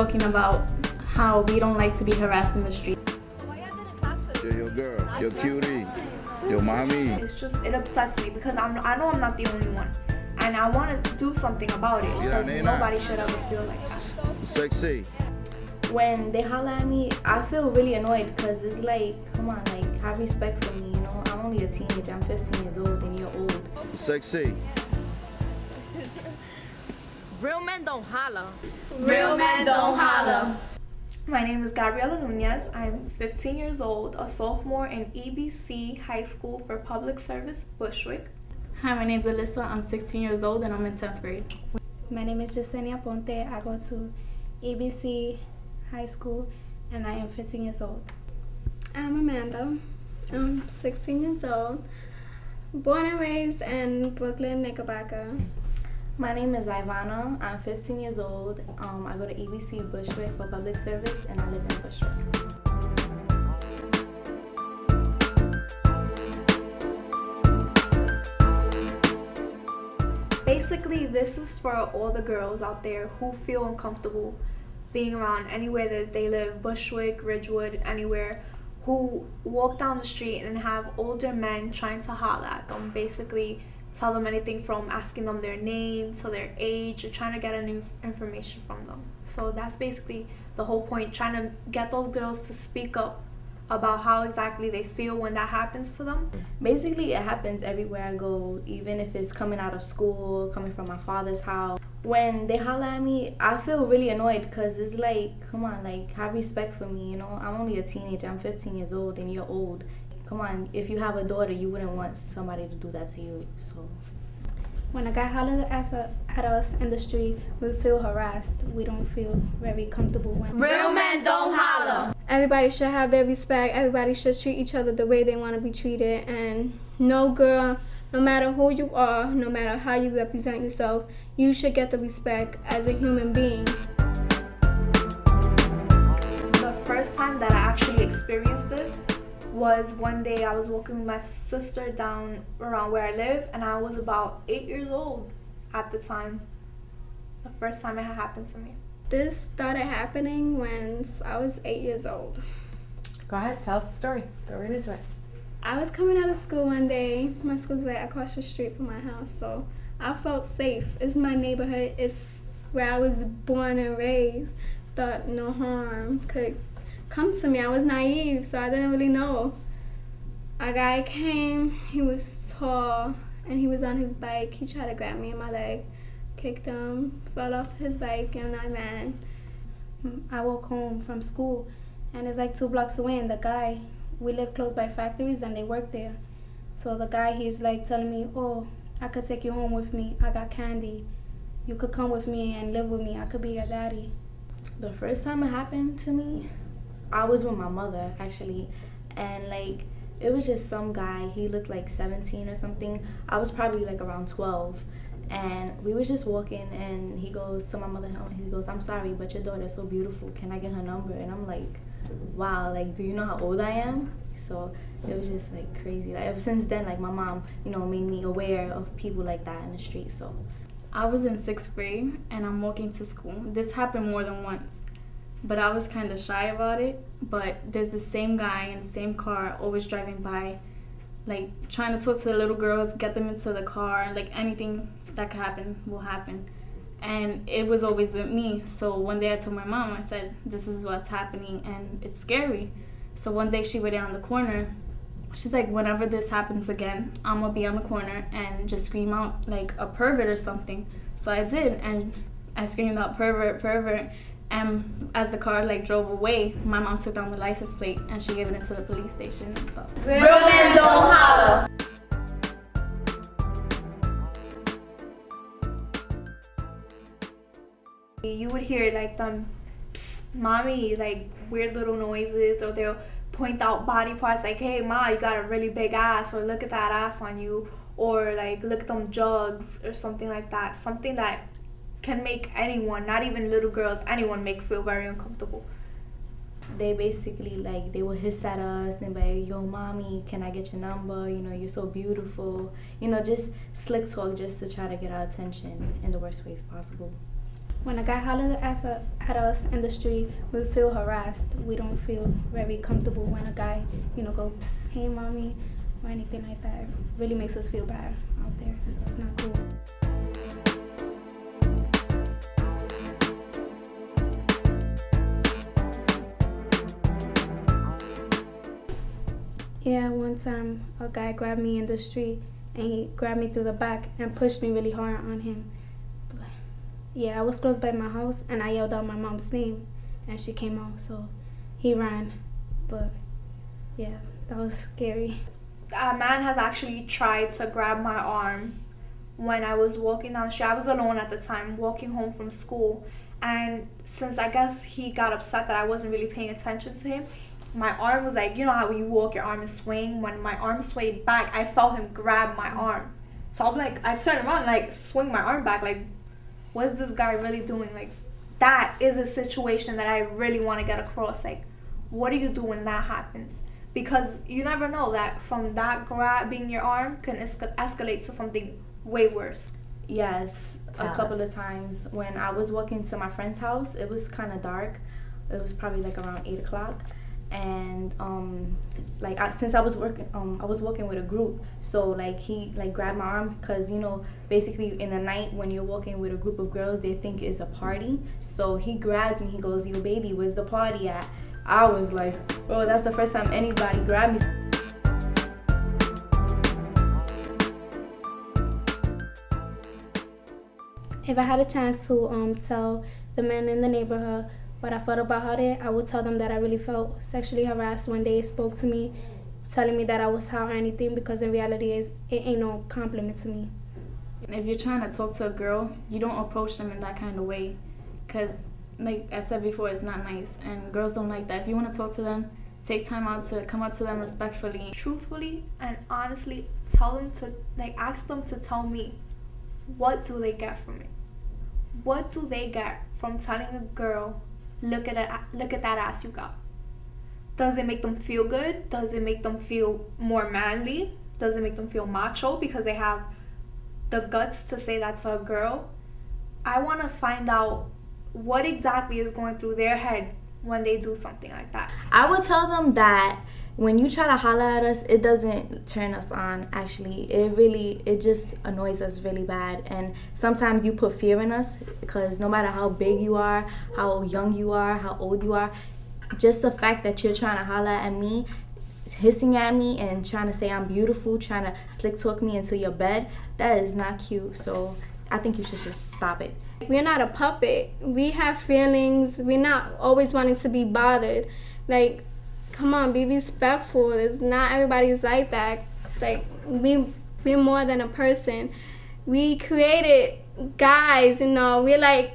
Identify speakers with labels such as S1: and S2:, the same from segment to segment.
S1: talking about how we don't like to be harassed in the street.
S2: You're your girl, your cutie, your mommy.
S3: It's just, it upsets me because I know I'm not the only one. And I want to do something about it. Because nobody should ever feel like that.
S2: Sexy.
S1: When they holler at me, I feel really annoyed because it's like, come on, like, have respect for me, you know? I'm only a teenager, I'm 15 years old and you're old.
S2: Sexy.
S4: Real men don't holler.
S1: Real men don't holler.
S3: My name is Gabriela Nunez. I'm 15 years old, a sophomore in EBC High School for Public Service, Bushwick.
S1: Hi, my name is Alyssa. I'm 16 years old and I'm in 10th grade.
S5: My name is Jasenia Ponte. I go to EBC High School and I am 15 years old.
S6: I'm Amanda. I'm 16 years old. Born and raised in Brooklyn, Knickerbocker.
S1: My name is Ivana. I'm 15 years old. I go to EBC Bushwick for public service and I live in Bushwick.
S3: Basically, this is for all the girls out there who feel uncomfortable being around anywhere that they live, Bushwick, Ridgewood, anywhere, who walk down the street and have older men trying to holler at them, basically tell them anything from asking them their name to their age or trying to get any information from them. So that's basically the whole point, trying to get those girls to speak up about how exactly they feel when that happens to them.
S1: Basically, it happens everywhere I go, even if it's coming out of school, coming from my father's house. When they holler at me, I feel really annoyed because it's like, come on, like, have respect for me, you know? I'm only a teenager, I'm 15 years old and you're old. Come on, if you have a daughter, you wouldn't want somebody to do that to you, so.
S5: When a guy hollers at us in the street, we feel harassed. We don't feel very comfortable.
S4: Real men don't holler.
S6: Everybody should have their respect. Everybody should treat each other the way they want to be treated. And no girl, no matter who you are, no matter how you represent yourself, you should get the respect as a human being.
S3: The first time that I actually experienced this was one day I was walking with my sister down around where I live, and I was about 8 years old at the time. The first time it had happened to me.
S6: This started happening when I was 8 years old.
S4: Go ahead, tell us the story. Go right into it.
S6: I was coming out of school one day. My school's right across the street from my house, so I felt safe. It's my neighborhood. It's where I was born and raised. Thought no harm could come to me. I was naive, so I didn't really know. A guy came, he was tall, and he was on his bike. He tried to grab me in my leg, kicked him, fell off his bike, and I ran.
S5: I walk home from school and it's like 2 blocks away, and the guy, we live close by factories and they work there. So the guy, he's like telling me, oh, I could take you home with me. I got candy. You could come with me and live with me. I could be your daddy.
S1: The first time it happened to me, I was with my mother actually, and like it was just some guy. He looked like 17 or something. I was probably like around 12, and we was just walking, and he goes to my mother, he goes, I'm sorry, but your daughter's so beautiful, can I get her number? And I'm like, wow, like, do you know how old I am? So it was just like crazy. Like ever since then, like my mom, you know, made me aware of people like that in the street. So I was in 6th grade and I'm walking to school. This happened more than once, but I was kind of shy about it. But there's the same guy in the same car always driving by, like trying to talk to the little girls, get them into the car, like anything that could happen will happen. And it was always with me. So one day I told my mom, I said, this is what's happening and it's scary. So one day she went down the corner. She's like, whenever this happens again, I'm gonna be on the corner and just scream out like a pervert or something. So I did, and I screamed out pervert, pervert. And as the car like drove away, my mom took down the license plate and she gave it to the police station and stuff.
S4: Real men don't holler.
S3: You would hear like them, psst, mommy, like weird little noises, or they'll point out body parts like, hey ma, you got a really big ass, or look at that ass on you, or like look at them jugs or something like that. Something that can make anyone, not even little girls, anyone feel very uncomfortable.
S1: They basically like, they would hiss at us and be like, yo mommy, can I get your number? You know, you're so beautiful. You know, just slick talk just to try to get our attention in the worst ways possible.
S5: when a guy hollers at us in the street, we feel harassed. We don't feel very comfortable when a guy, goes, hey, mommy, or anything like that. It really makes us feel bad out there, so it's not cool. Yeah, one time a guy grabbed me in the street and he grabbed me through the back and pushed me really hard on him. Yeah, I was close by my house and I yelled out my mom's name and she came out, so he ran. But yeah, that was scary.
S3: A man has actually tried to grab my arm when I was walking down the street. I was alone at the time, walking home from school. And since I guess he got upset that I wasn't really paying attention to him, my arm was like, you know how when you walk, your arm is swaying? When my arm swayed back, I felt him grab my arm. So I'm like, I turned around, like, swing my arm back, like, what's this guy really doing? Like, that is a situation that I really want to get across. Like, what do you do when that happens? Because you never know that from that grabbing your arm can escalate to something way worse.
S1: Yes, a couple of times. When I was walking to my friend's house, it was kind of dark. It was probably like around 8 o'clock. And since I was walking with a group, so like he like grabbed my arm because basically in the night when you're walking with a group of girls, they think it's a party. So he grabs me. He goes, "Yo, baby, where's the party at?" I was like, "Bro, that's the first time anybody grabbed me."
S5: If I had a chance to tell the men in the neighborhood what I felt about it, I would tell them that I really felt sexually harassed when they spoke to me, telling me that I was hot or anything, because in reality it ain't no compliment to me.
S1: If you're trying to talk to a girl, you don't approach them in that kind of way, because like I said before, it's not nice, and girls don't like that. If you want to talk to them, take time out to come up to them respectfully.
S3: Truthfully and honestly, ask them to tell me, what do they get from it? What do they get from telling a girl, look at that ass you got? Does it make them feel good? Does it make them feel more manly? Does it make them feel macho because they have the guts to say that to a girl? I want to find out what exactly is going through their head when they do something like that.
S1: I would tell them that when you try to holler at us, it doesn't turn us on. Actually, it just annoys us really bad. And sometimes you put fear in us, because no matter how big you are, how young you are, how old you are, just the fact that you're trying to holler at me, hissing at me and trying to say I'm beautiful, trying to slick talk me into your bed, that is not cute. So I think you should just stop it.
S6: We're not a puppet. We have feelings. We're not always wanting to be bothered. Like, come on, be respectful. It's not everybody's like that. Like, we're more than a person. We created guys, we're like,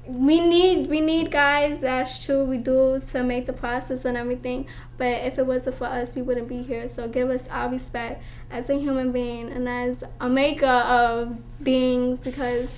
S6: we need guys, that's true, we do, to make the process and everything. But if it wasn't for us, you wouldn't be here. So give us our respect as a human being and as a maker of beings, because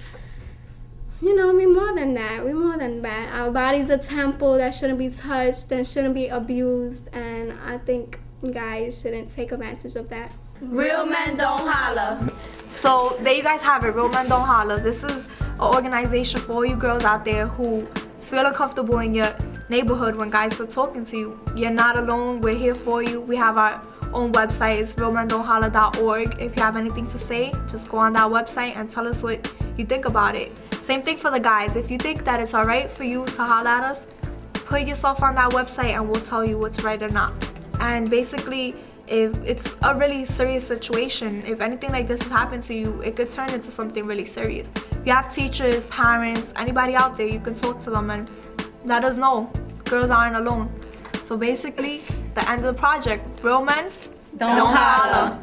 S6: we're more than that. We're more than that. Our body's a temple that shouldn't be touched and shouldn't be abused. And I think guys shouldn't take advantage of that.
S4: Real men don't holler.
S3: So there you guys have it. Real Men Don't Holler. This is an organization for all you girls out there who feel uncomfortable in your neighborhood when guys are talking to you. You're not alone. We're here for you. We have our own website. It's realmendon'tholler.org. If you have anything to say, just go on that website and tell us what you think about it. Same thing for the guys. If you think that it's alright for you to holler at us, put yourself on that website and we'll tell you what's right or not. And basically, if it's a really serious situation, if anything like this has happened to you, it could turn into something really serious. If you have teachers, parents, anybody out there, you can talk to them and let us know. Girls aren't alone. So basically, the end of the project, real men
S4: Don't holler.